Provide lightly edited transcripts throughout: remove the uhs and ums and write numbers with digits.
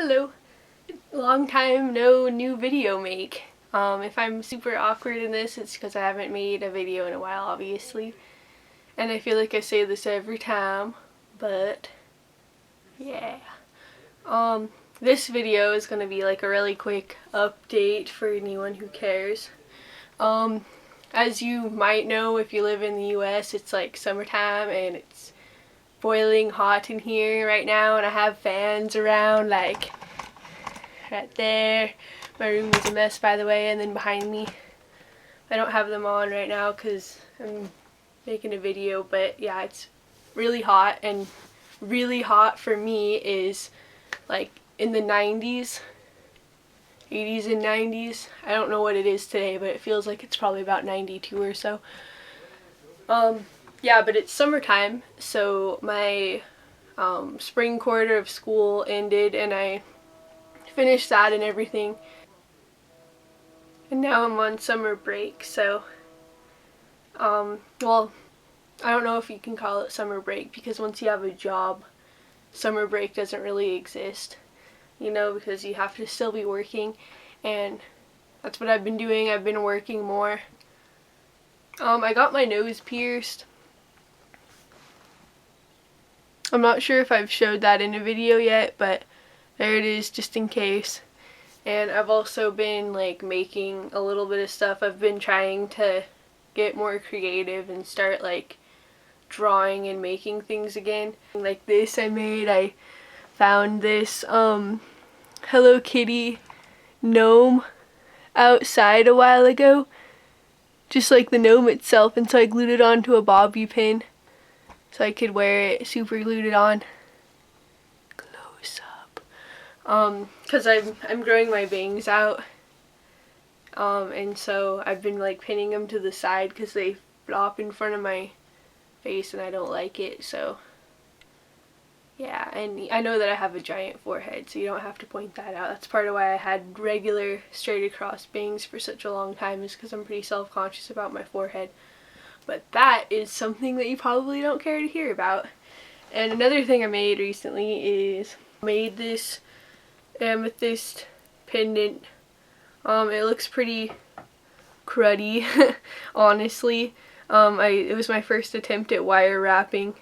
Hello. Long time no new video make. If I'm super awkward in this, it's because I haven't made a video in a while, obviously. And I feel like I say this every time, but yeah. This video is going to be like a really quick update for anyone who cares. As you might know, if you live in the US, it's like summertime and it's boiling hot in here right now, and I have fans around like right there. My room is a mess, by the way, and then behind me I don't have them on right now because I'm making a video, but yeah, it's really hot, and really hot for me is like in the 90s, 80s and 90s. I don't know what it is today, but it feels like it's probably about 92 or so. Yeah, but it's summertime, so my spring quarter of school ended and I finished that and everything. And now I'm on summer break, so well, I don't know if you can call it summer break, because once you have a job, summer break doesn't really exist, you know, because you have to still be working, and that's what I've been doing. I've been working more. I got my nose pierced. I'm not sure if I've showed that in a video yet, but there it is, just in case. And I've also been like making a little bit of stuff. I've been trying to get more creative and start like drawing and making things again. Like this I found this Hello Kitty gnome outside a while ago. Just like the gnome itself, and so I glued it onto a bobby pin so I could wear it super glued it on. Close up. Cause I'm growing my bangs out. And so I've been like pinning them to the side because they flop in front of my face and I don't like it, so yeah. And I know that I have a giant forehead, so you don't have to point that out. That's part of why I had regular straight across bangs for such a long time, is because I'm pretty self-conscious about my forehead. But that is something that you probably don't care to hear about. And another thing I made recently is I made this amethyst pendant. It looks pretty cruddy, honestly. It was my first attempt at wire wrapping,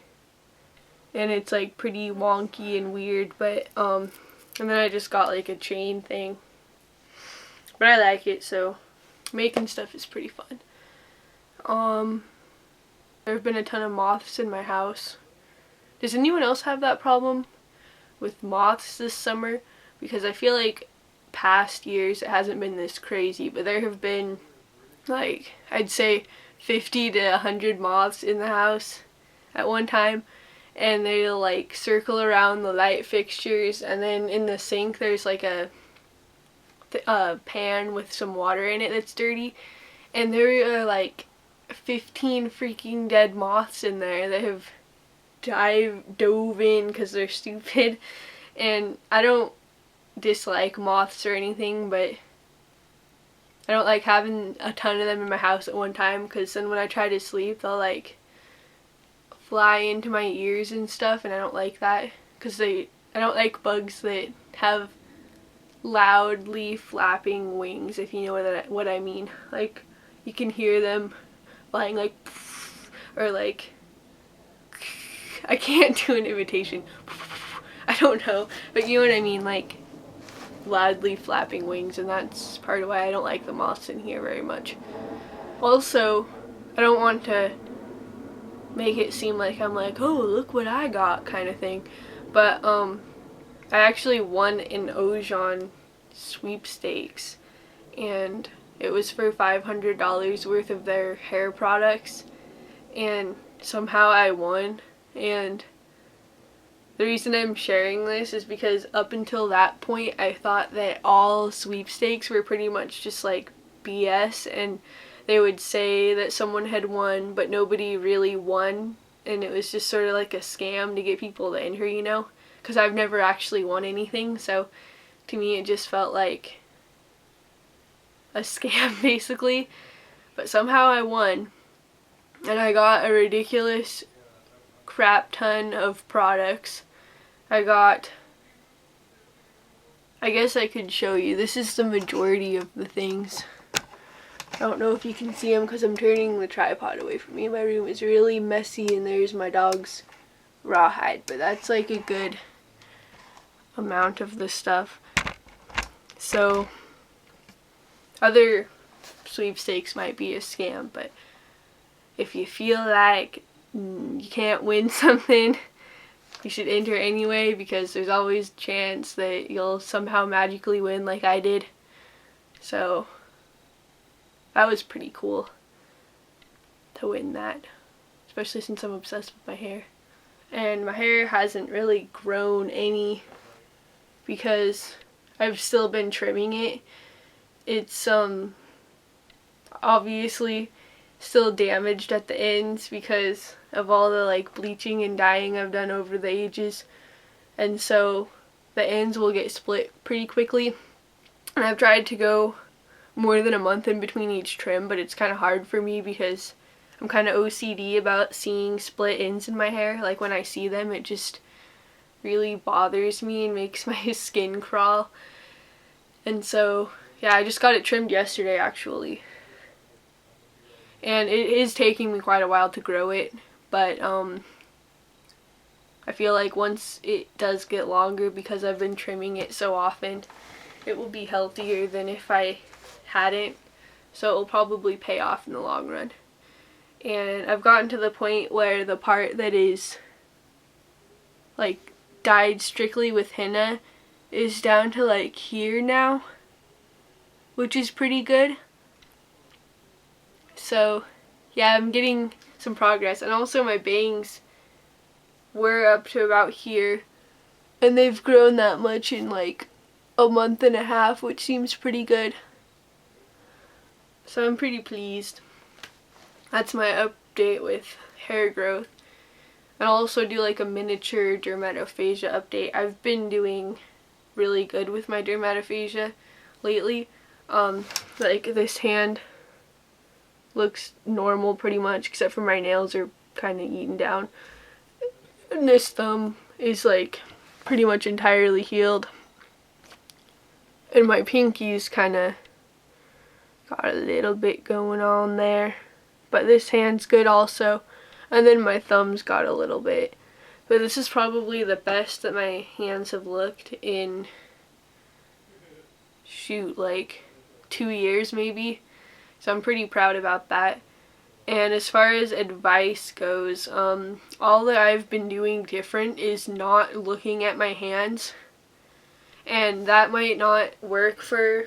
and it's like pretty wonky and weird, but and then I just got like a chain thing, but I like it, so making stuff is pretty fun. There have been a ton of moths in my house. Does anyone else have that problem with moths this summer? Because I feel like past years it hasn't been this crazy, but there have been like, I'd say 50 to 100 moths in the house at one time, and they'll like circle around the light fixtures, and then in the sink there's like a pan with some water in it that's dirty, and there are like 15 freaking dead moths in there that have dove in because they're stupid. And I don't dislike moths or anything, but I don't like having a ton of them in my house at one time, because then when I try to sleep they'll like fly into my ears and stuff, and I don't like that, because I don't like bugs that have loudly flapping wings, if you know what I mean. Like, you can hear them flying like, or like, I can't do an imitation. I don't know, but you know what I mean, like loudly flapping wings, and that's part of why I don't like the moths in here very much. Also, I don't want to make it seem like I'm like, oh, look what I got kind of thing, but I actually won an Ojon sweepstakes, and it was for $500 worth of their hair products, and somehow I won. And the reason I'm sharing this is because up until that point I thought that all sweepstakes were pretty much just like BS, and they would say that someone had won but nobody really won, and it was just sort of like a scam to get people to enter, you know, because I've never actually won anything, so to me it just felt like a scam basically. But somehow I won, and I got a ridiculous crap ton of products. I got I guess I could show you. This is the majority of the things. I don't know if you can see them because I'm turning the tripod away from me. My room is really messy and there's my dog's rawhide, but that's like a good amount of the stuff. So other sweepstakes might be a scam, but if you feel like you can't win something, you should enter anyway, because there's always a chance that you'll somehow magically win like I did. So that was pretty cool to win that, especially since I'm obsessed with my hair. And my hair hasn't really grown any because I've still been trimming it. It's obviously still damaged at the ends because of all the like bleaching and dyeing I've done over the ages, and so the ends will get split pretty quickly. And I've tried to go more than a month in between each trim, but it's kind of hard for me because I'm kind of OCD about seeing split ends in my hair. Like when I see them, it just really bothers me and makes my skin crawl. And so yeah, I just got it trimmed yesterday actually. And it is taking me quite a while to grow it, but I feel like once it does get longer, because I've been trimming it so often, it will be healthier than if I hadn't. So it will probably pay off in the long run. And I've gotten to the point where the part that is like dyed strictly with henna is down to like here now, which is pretty good. So yeah, I'm getting some progress. And also my bangs were up to about here, and they've grown that much in like a month and a half, which seems pretty good. So I'm pretty pleased. That's my update with hair growth. And I'll also do like a miniature dermatophagia update. I've been doing really good with my dermatophagia lately. Like this hand looks normal pretty much, except for my nails are kind of eaten down. And this thumb is like pretty much entirely healed. And my pinky's kind of got a little bit going on there. But this hand's good also. And then my thumb's got a little bit. But this is probably the best that my hands have looked in, shoot, like 2 years maybe. So I'm pretty proud about that. And as far as advice goes, all that I've been doing different is not looking at my hands. And that might not work for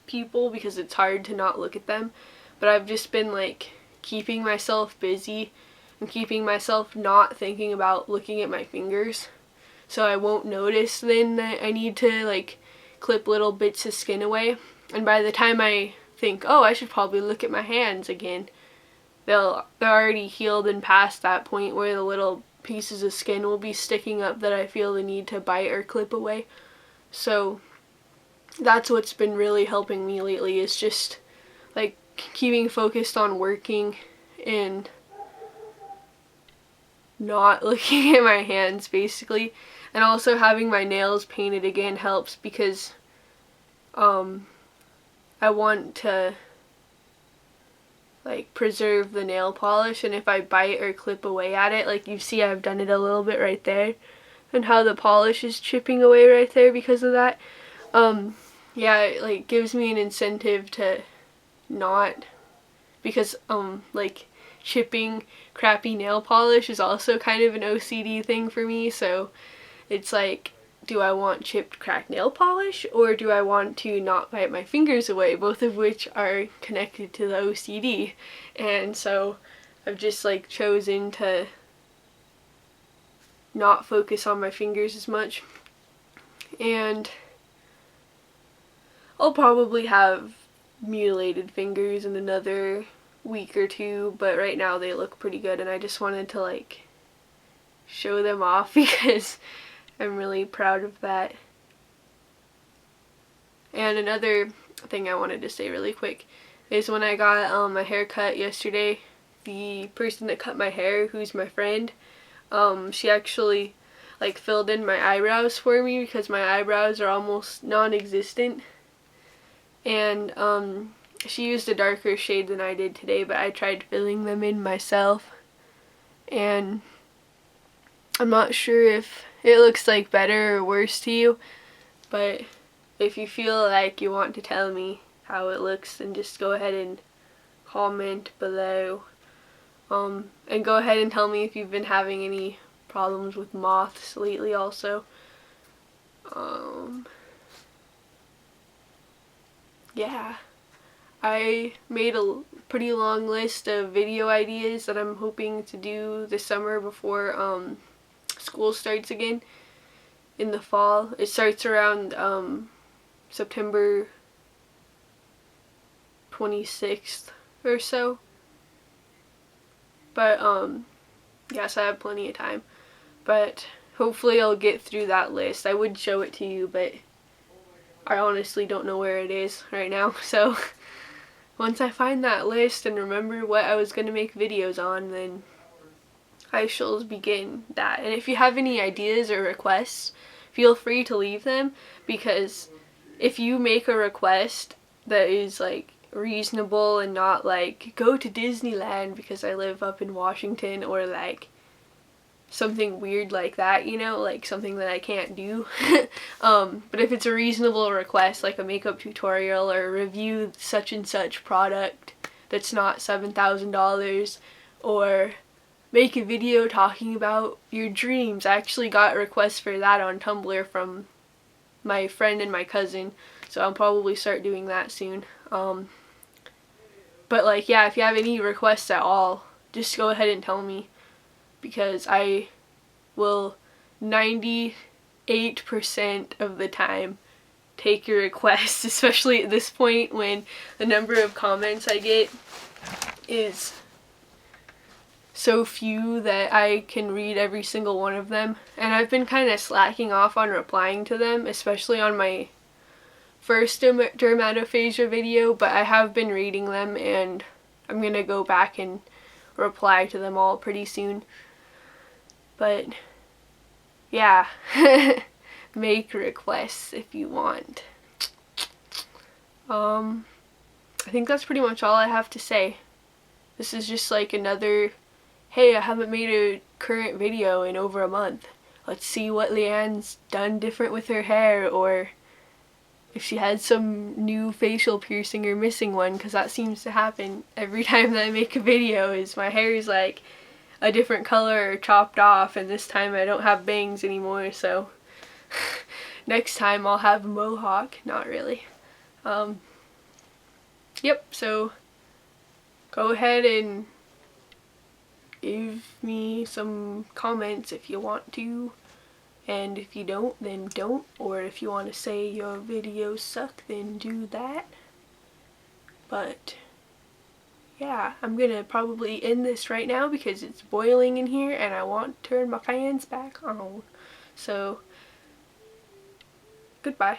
people because it's hard to not look at them. But I've just been like keeping myself busy and keeping myself not thinking about looking at my fingers. So I won't notice then that I need to like clip little bits of skin away. And by the time I think, oh, I should probably look at my hands again, they're already healed and past that point where the little pieces of skin will be sticking up that I feel the need to bite or clip away. So that's what's been really helping me lately, is just like keeping focused on working and not looking at my hands basically. And also having my nails painted again helps because I want to like preserve the nail polish, and if I bite or clip away at it, like you see I've done it a little bit right there, and how the polish is chipping away right there because of that. Yeah, it like gives me an incentive to not, because like chipping crappy nail polish is also kind of an OCD thing for me. So it's like, do I want chipped cracked nail polish, or do I want to not bite my fingers away, both of which are connected to the OCD. And so I've just like chosen to not focus on my fingers as much. And I'll probably have mutilated fingers in another week or two, but right now they look pretty good, and I just wanted to like show them off because I'm really proud of that. And another thing I wanted to say really quick is when I got my hair cut yesterday, the person that cut my hair, who's my friend, she actually like filled in my eyebrows for me because my eyebrows are almost non-existent. And she used a darker shade than I did today, but I tried filling them in myself. And I'm not sure if it looks like better or worse to you, but if you feel like you want to tell me how it looks, then just go ahead and comment below. And go ahead and tell me if you've been having any problems with moths lately also. Yeah, I made a pretty long list of video ideas that I'm hoping to do this summer before school starts again in the fall. It starts around September 26th or so. But yes, I have plenty of time. But hopefully I'll get through that list. I would show it to you, but I honestly don't know where it is right now. So once I find that list and remember what I was going to make videos on, then I shall begin that. And if you have any ideas or requests, feel free to leave them, because if you make a request that is like reasonable and not like go to Disneyland because I live up in Washington, or like something weird like that, you know, like something that I can't do. But if it's a reasonable request, like a makeup tutorial or review such and such product that's not $7,000, or make a video talking about your dreams. I actually got requests for that on Tumblr from my friend and my cousin, so I'll probably start doing that soon. But like, yeah, if you have any requests at all, just go ahead and tell me, because I will 98% of the time take your requests, especially at this point when the number of comments I get is so few that I can read every single one of them. And I've been kind of slacking off on replying to them, especially on my first dermatophagia video, but I have been reading them, and I'm gonna go back and reply to them all pretty soon. But yeah, make requests if you want. I think that's pretty much all I have to say. This is just like another, hey, I haven't made a current video in over a month. Let's see what Leanne's done different with her hair, or if she had some new facial piercing or missing one, because that seems to happen every time that I make a video, is my hair is like a different color or chopped off, and this time I don't have bangs anymore, so next time I'll have a mohawk. Not really. Yep, so go ahead and give me some comments if you want to, and if you don't, then don't. Or if you want to say your videos suck, then do that. But yeah, I'm gonna probably end this right now because it's boiling in here and I want to turn my fans back on. So goodbye.